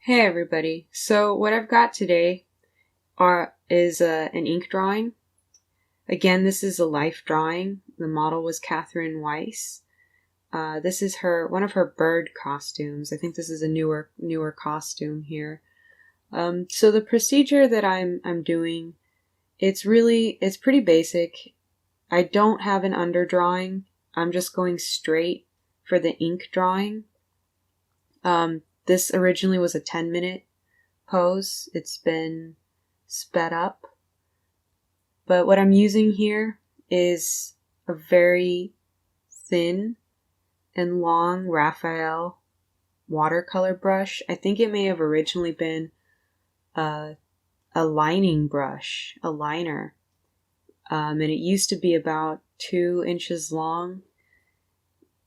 Hey everybody. So what I've got today is an ink drawing. Again, this is a life drawing. The model was Catherine Weiss. This is one of her bird costumes. I think this is a newer costume here. So the procedure that I'm doing, it's pretty basic. I don't have an underdrawing. I'm just going straight for the ink drawing. This originally was a 10-minute pose. It's been sped up. But what I'm using here is a very thin and long Raphael watercolor brush. I think it may have originally been a lining brush, a liner. And it used to be about 2 inches long.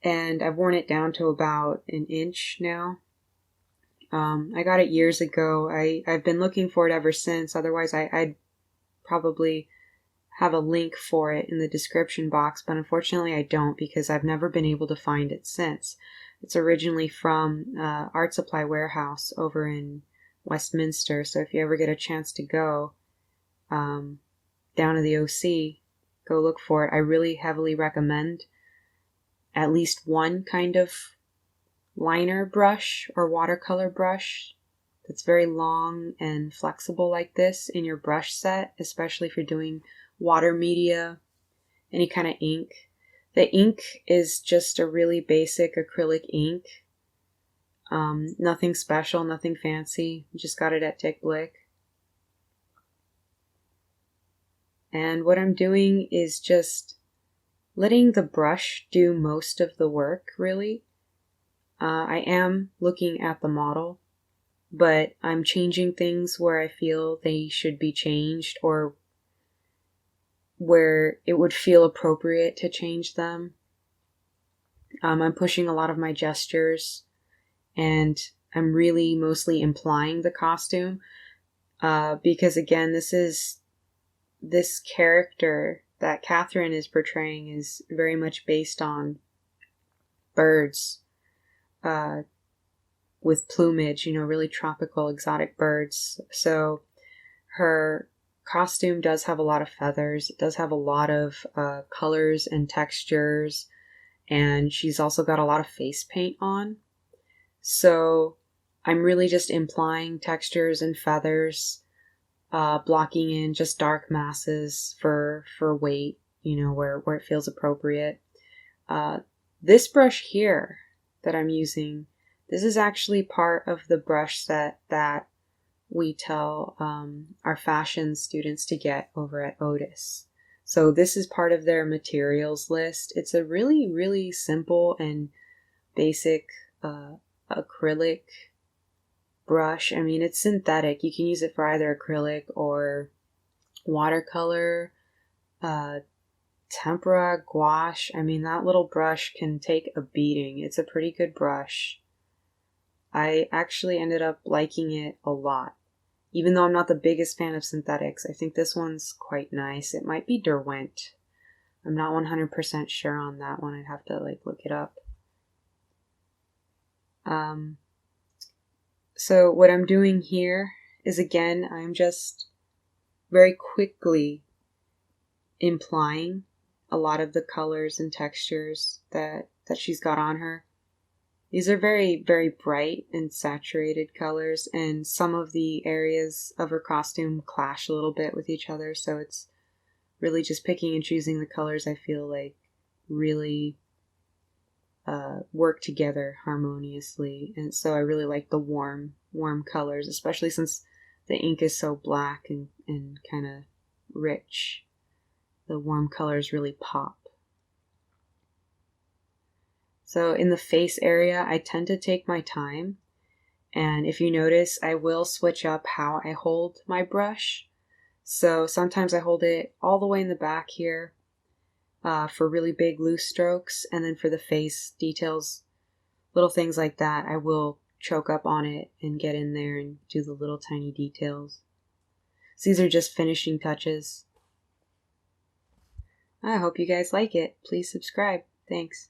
And I've worn it down to about an inch now. I got it years ago. I've been looking for it ever since. Otherwise, I'd probably have a link for it in the description box, but unfortunately I don't because I've never been able to find it since. It's originally from Art Supply Warehouse over in Westminster, so if you ever get a chance to go down to the OC, go look for it. I really heavily recommend at least one kind of liner brush or watercolor brush that's very long and flexible like this in your brush set, especially if you're doing water media, any kind of ink. The ink is just a really basic acrylic ink. Nothing special, nothing fancy. Just got it at Dick Blick. And what I'm doing is just letting the brush do most of the work, really. I am looking at the model, but I'm changing things where I feel they should be changed or where it would feel appropriate to change them. I'm pushing a lot of my gestures, and I'm really mostly implying the costume because, again, this character that Catherine is portraying is very much based on birds with plumage, really tropical, exotic birds. So her costume does have a lot of feathers. It does have a lot of colors and textures, and she's also got a lot of face paint on. So I'm really just implying textures and feathers, blocking in just dark masses for weight, where it feels appropriate. This brush here that I'm using, this is actually part of the brush set that we tell our fashion students to get over at Otis. So this is part of their materials list. It's a really, really simple and basic acrylic brush. I mean, it's synthetic. You can use it for either acrylic or watercolor, tempera, gouache. I mean, that little brush can take a beating. It's a pretty good brush. I actually ended up liking it a lot. Even though I'm not the biggest fan of synthetics, I think this one's quite nice. It might be Derwent. I'm not 100% sure on that one. I'd have to look it up. So what I'm doing here is, again, I'm just very quickly implying a lot of the colors and textures that she's got on her. These are very, very bright and saturated colors, and some of the areas of her costume clash a little bit with each other, so it's really just picking and choosing the colors I feel like really work together harmoniously. And so I really like the warm colors, especially since the ink is so black and kind of rich. The warm colors really pop. So in the face area, I tend to take my time. And if you notice, I will switch up how I hold my brush. So sometimes I hold it all the way in the back here for really big loose strokes. And then for the face details, little things like that, I will choke up on it and get in there and do the little tiny details. So these are just finishing touches. I hope you guys like it. Please subscribe. Thanks.